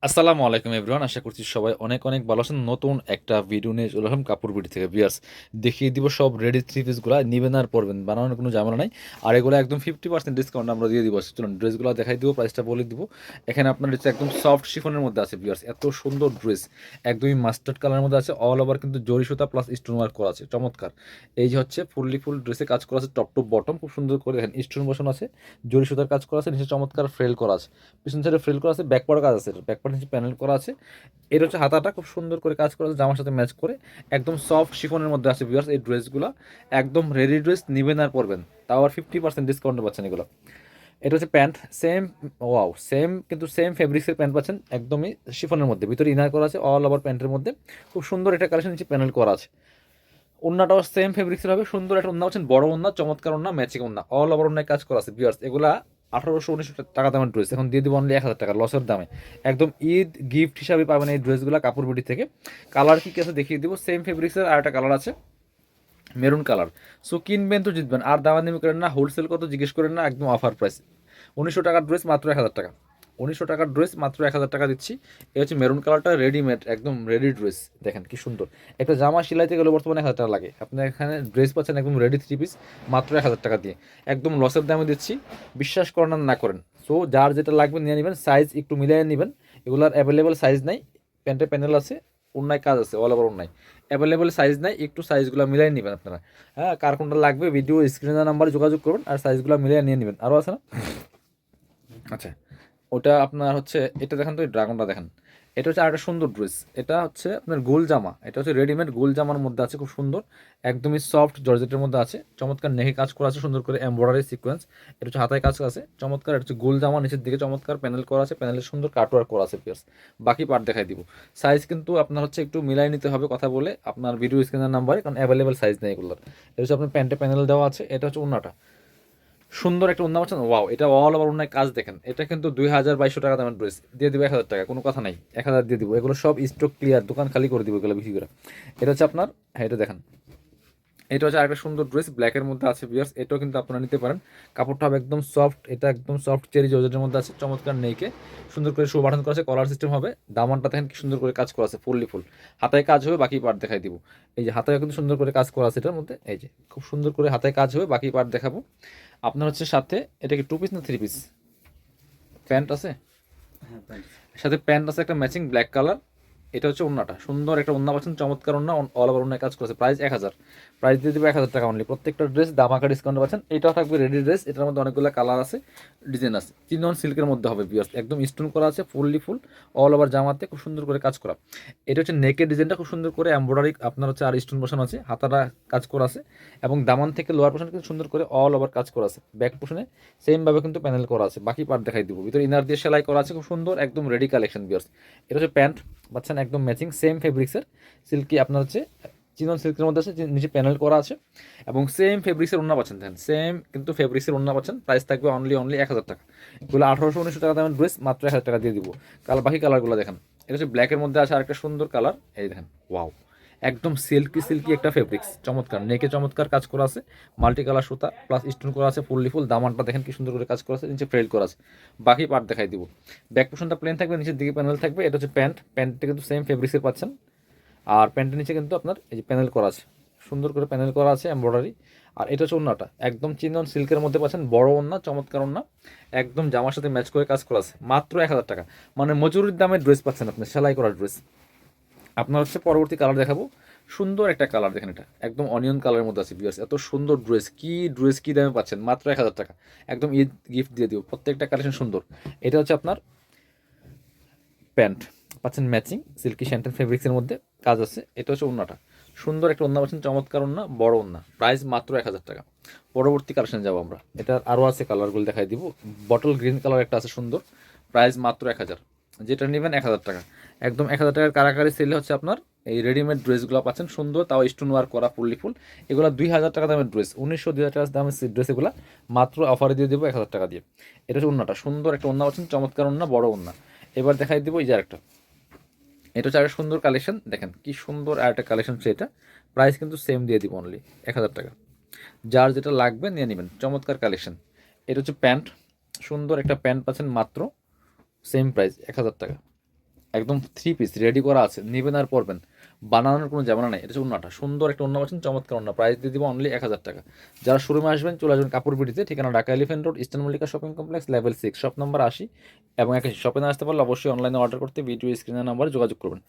আসসালামু আলাইকুম এভরিওয়ান, আশা করছি সবাই অনেক অনেক ভালো আছেন। নতুন একটা ভিডিও নিয়ে চলে আসলাম কাপড় বিডি থেকে। ভিউয়ার্স, দেখিয়ে দিব সব রেডি থ্রি পিসগুলো, নিবেন আর পরবেন, বানানোর কোনো ঝামেলা নাই। আর এগুলো একদম 50% ডিসকাউন্ট আমরা দিয়ে দিব। চলুন ড্রেসগুলো দেখাই দিব, প্রাইসটা বলে দিব। এখানে আপনার হচ্ছে একদম সফট শিফনের মধ্যে আছে। ভিউয়ার্স, এত সুন্দর ড্রেস, একদমই মাস্টার্ড কালারের মধ্যে আছে। অল ওভার কিন্তু জরি সুতা প্লাস স্টোন ওয়ার্ক করা আছে, চমৎকার। এই যে হচ্ছে ফুল ড্রেসে কাজ করা আছে, টপ টু বটম খুব সুন্দর করে দেখেন, স্টোন বসানো আছে, জরি সুতার কাজ করা আছে, নিচে চমৎকার ফ্রেল করা আছে, পিছন সাইডে ফ্রেল করা আছে, ব্যাকপার্ট কাজ আছে, ব্যাকপার্ট নিচে প্যানেল করা আছে। এটা হচ্ছে হাতাটা খুব সুন্দর করে কাজ করা আছে, জামার সাথে ম্যাচ করে একদম সফট শিফনের মধ্যে আছে। ভিউয়ার্স, এই ড্রেসগুলো একদম রেডি ড্রেস, নিবেন আর পরবেন, তাও আর 50% ডিসকাউন্টে পাচ্ছেন এগুলো। এটা হচ্ছে প্যান্ট, সেম, ওয়াও সেম, কিন্তু সেম ফেব্রিক্সের প্যান্ট পাচ্ছেন, একদমই শিফনের মধ্যে, ভিতরে ইনার করা আছে অল ওভার প্যান্টের মধ্যে। খুব সুন্দর একটা কালেকশন, নিচে প্যানেল করা আছে। ওন্নাটাও সেম ফেব্রিক্সের হবে, সুন্দর একটা ওন্না পাচ্ছেন, বড় ওন্না, চমৎকার ওন্না, ম্যাচিং ওন্না, অল ওভার ওন্নায় কাজ করা আছে। ভিউয়ার্স, এগুলা 1800-1900 টাকা দামের ড্রেস, এখন দিয়ে দিব অনলি 1000 টাকা লসের দামে। একদম ঈদ গিফট হিসাবে পাবেন এই ড্রেসগুলো কাপড় বিডি থেকে। কালার কি আছে দেখিয়ে দিব। সেম ফেব্রিক্সের আর একটা কালার আছে, মেরুন কালার। সো কিনবেন তো জিতবেন, আর দামাদামি করেন না, হোলসেল কত জিজ্ঞেস করেন না, একদম অফার প্রাইস। 1900 টাকার ড্রেস মাত্র 1000 টাকা। 1900 টাকার ড্রেস মাত্র 1000 টাকা দিচ্ছি। এই হচ্ছে মেরুন কালারটা, রেডিমেড, একদম রেডি ড্রেস। দেখেন কি সুন্দর, একটা জামা সিলাইতে গেলে বর্তমানে 1000 টাকা লাগে, আপনার এখানে ড্রেস পাচ্ছেন একদম রেডি থ্রি পিস মাত্র 1000 টাকা দিয়ে, একদম লসের দামে দিচ্ছি। বিশ্বাস করেন আর না করেন। সো যার যেটা লাগবে নিয়ে নেবেন, সাইজ একটু মিলিয়ে নেবেন। এগুলার অ্যাভেলেবেল সাইজ নাই, প্যান্টের প্যানেল আছে, অন্যায় কাজ আছে, অল ওভার অন্যায়, অ্যাভেলেবেল সাইজ নাই, একটু সাইজগুলো মিলিয়ে নেবেন আপনারা। হ্যাঁ, কার কোনটা লাগবে ভিডিও স্ক্রিনের নাম্বারে যোগাযোগ করবেন, আর সাইজগুলো মিলিয়ে নিয়ে নেবেন। আরও আছে না? আচ্ছা, ওটা আপনার হচ্ছে, এটা দেখেন তো, এই ড্রাগনটা দেখেন। এটা হচ্ছে আরেকটা সুন্দর ড্রেস, এটা হচ্ছে আপনার গোল জামা, এটা হচ্ছে রেডিমেড গোল জামার মধ্যে আছে, খুব সুন্দর, একদমই সফট জর্জেটের মধ্যে আছে, চমৎকার নেহে কাজ করা আছে, সুন্দর করে এমব্রয়ডারি সিকোয়েন্স। এটা হচ্ছে হাতায় কাজ আছে, চমৎকার। এটা হচ্ছে গোল জামা, নিচের দিকে চমৎকার প্যানেল করা আছে, প্যানেলের সুন্দর কাটওয়ার্ক করা আছে পিয়ার্স। বাকি পার্ট দেখাই দিব। সাইজ কিন্তু আপনার হচ্ছে একটু মিলাই নিতে হবে কথা বলে আপনার ভিডিও স্ক্রিনের নাম্বারে, কারণ অ্যাভেলেবেল সাইজ নেই এগুলোর। এটা হচ্ছে আপনার প্যান্টে প্যানেল দেওয়া আছে। এটা হচ্ছে ওন্নাটা, সুন্দর একটা ওন্না পাচ্ছেন, ওয়াও। এটা অল ওভার ওন্নায় কাজ দেখেন। এটা কিন্তু 2200 টাকা দামের ড্রেস, দিয়ে দিব 1000 টাকা, কোনো কথা নাই, 1000 দিয়ে দিব। এগুলো সব স্টক ক্লিয়ার, দোকান খালি করে দিব এগুলো বিক্রি করে। এটা হচ্ছে আপনার, হ্যাঁ এটা দেখেন, এটা হচ্ছে আরেকটা সুন্দর ড্রেস, ব্ল্যাকের মধ্যে আছে ভিউয়ার্স, এটাও কিন্তু আপনারা নিতে পারেন। কাপড়টা হবে একদম সফট, এটা একদম সফট চেরি জর্জেটের মধ্যে আছে, চমৎকার নেইকে সুন্দর করে শো বাটন করা আছে, কলার সিস্টেম হবে। দামানটা দেখেন কি সুন্দর করে কাজ করা আছে, ফুল। হাতায় কাজ হবে, বাকি পার্ট দেখাই দিব। এই যে হাতায় কিন্তু সুন্দর করে কাজ করা আছে এটার মধ্যে, এই যে খুব সুন্দর করে হাতায় কাজ হবে, বাকি পার্ট দেখাবো। আপনার হচ্ছে সাথে, এটা কি টু পিস না থ্রি পিস? প্যান্ট আছে, সাথে প্যান্ট আছে একটা ম্যাচিং ব্ল্যাক কালার। এটা হচ্ছে ওন্নাটা, সুন্দর একটা ওন্না পাচ্ছেন, চমৎকার ওন্না, অল ওভার ওন্নায় কাজ করেছে। প্রাইস 1000, প্রাইস দিয়ে দেবে 1000 টাকা অনলি। প্রত্যেকটা ড্রেস দামাকা ডিসকাউন্ট পাচ্ছেন। এটাও থাকবে রেডি ড্রেস, এটার মধ্যে অনেকগুলো কালার আছে, ডিজাইন আছে। চিনন সিল্কের মধ্যে হবে বিয়ার্স, একদম স্টোন করা আছে, ফুল অল ওভার জামাতে খুব সুন্দর করে কাজ করা। এটা হচ্ছে নেকের ডিজাইনটা খুব সুন্দর করে এমব্রয়ডারি আপনার হচ্ছে, আর স্টোন বসানো আছে, হাতাটা কাজ করা আছে, এবং দামান থেকে লোয়ার পোর্শন কিন্তু সুন্দর করে অল ওভার কাজ করা আছে। ব্যাক পোর্শনে সেম ভাবে কিন্তু প্যানেল করা আছে, বাকি পার্ট দেখাই দিব। ভিতরে ইনার দিয়ে সেলাই করা আছে, খুব সুন্দর, একদম রেডি কালেকশন বিয়ার্স। এটা হচ্ছে প্যান্ট পাচ্ছেন, একদম ম্যাচিং, সেম ফেব্রিক্সের, সিল্কি আপনার হচ্ছে চিনন সিল্কের মধ্যে আছে, নিচে প্যানেল করা আছে, এবং সেম ফেব্রিক্সের ওন্না পাচ্ছেন। দেখেন সেম কিন্তু ফেব্রিক্সের ওন্না পাচ্ছেন। প্রাইস থাকবে অনলি 1000 টাকা। এগুলো 1800-1900 টাকা দামের ড্রেস, মাত্র 1000 টাকা দিয়ে দিব। বাকি কালারগুলো দেখেন, এটা হচ্ছে ব্ল্যাকের মধ্যে আছে আরেকটা সুন্দর কালার, এই দেখেন, ওয়াও, একদম সিল্কি একটা ফেব্রিক্স, চমৎকার নেকে চমৎকার কাজ করা আছে, মাল্টি কালার সুতা প্লাস স্টোন করা আছে, ফুল। দামানটা দেখেন কি সুন্দর করে কাজ করা আছে, নিচে ফ্রেল করা আছে। বাকি পার্ট দেখাই দিব। ব্যাক পোর্শনটা প্লেন থাকবে, নিচের দিকে প্যানেল থাকবে। এটা হচ্ছে প্যান্টটা কিন্তু সেম ফেব্রিক্সের পাচ্ছেন। আর প্যান্টের নিচে কিন্তু আপনার এই যে প্যানেল করা আছে, সুন্দর করে প্যানেল করা আছে, এমব্রয়ডারি। আর এটা হচ্ছে ওন্নাটা, একদম চিনন সিল্কের মধ্যে পাচ্ছেন, বড় ওন্না, চমৎকার ওন্না, একদম জামার সাথে ম্যাচ করে কাজ করা আছে, মাত্র 1000 টাকা। মানে মজুরির দামে ড্রেস পাচ্ছেন আপনি, সেলাই করা ড্রেস। আপনার হচ্ছে পরবর্তী কালার দেখাবো, সুন্দর একটা কালার দেখেন, এটা একদম অনিয়ন কালারের মধ্যে আছে ভিউয়ার্স। এত সুন্দর ড্রেস কি দামে পাচ্ছেন, মাত্র 1000 টাকা। একদম ঈদ গিফট দিয়ে দিব, প্রত্যেকটা কালেকশন সুন্দর। এটা হচ্ছে আপনার প্যান্ট পাচ্ছেন ম্যাচিং, সিল্কি শ্যান্টেন ফেব্রিক্সের মধ্যে কাজ আছে। এটা হচ্ছে ওন্নাটা, সুন্দর একটা ওন্না পাচ্ছেন, চমৎকার ওন্না, বড় ওন্না, প্রাইস মাত্র 1000 টাকা। পরবর্তী কালেকশন যাবো আমরা, এটার আরও আছে, কালারগুলো দেখাই দিব। বটল গ্রিন কালার একটা আছে সুন্দর, প্রাইস মাত্র 1000, যেটা নেবেন 1000 টাকা। একদম 1000 টাকার কারাকারি সেলে হচ্ছে আপনার এই রেডিমেড ড্রেসগুলো পাচ্ছেন, সুন্দর, তাও স্টোন ওয়ার্ক করা, ফুল। এগুলো 2000 টাকা দামের ড্রেস, 1900-2000 টাকা দামের ড্রেস, এগুলো মাত্র অফারে দিয়ে দেবো 1000 টাকা দিয়ে। এটা হচ্ছে ওন্নাটা, সুন্দর একটা ওন্না পাচ্ছেন, চমৎকার ওন্না, বড় ওন্না। এবার দেখাই দিব এই যে আরেকটা, এটা হচ্ছে আরেকটা সুন্দর কালেকশন, দেখেন কি সুন্দর আরেকটা কালেকশন সেটা। প্রাইস কিন্তু সেম দিয়ে দিব, অনলি 1000 টাকা। যার যেটা লাগবে নিয়ে নেবেন, চমৎকার কালেকশন। এটা হচ্ছে প্যান্ট, সুন্দর একটা প্যান্ট পাচ্ছেন, মাত্র সেম প্রাইস 1000 টাকা। একদম 3 পিস রেডি করা আছে, নেবেন আর পরবেন, বানানোর কোনো ঝামেলা নেই। এটা হচ্ছে ওন্নাটা, সুন্দর একটা ওন্না পাচ্ছেন, চমৎকার ওন্না, প্রাইস দিয়ে দিব অনলি 1000 টাকা। যারা শোরুমে আসবেন চলে আসবেন কাপড় বিটিতে, ঠিকানা Dhaka elephant road, eastern Mallika shopping complex, level 6, shop number 80 এবং 81। শপে না আসতে পারলে অবশ্যই অনলাইনে অর্ডার করতে ভিডিও স্ক্রিনের নাম্বারে যোগাযোগ করবেন।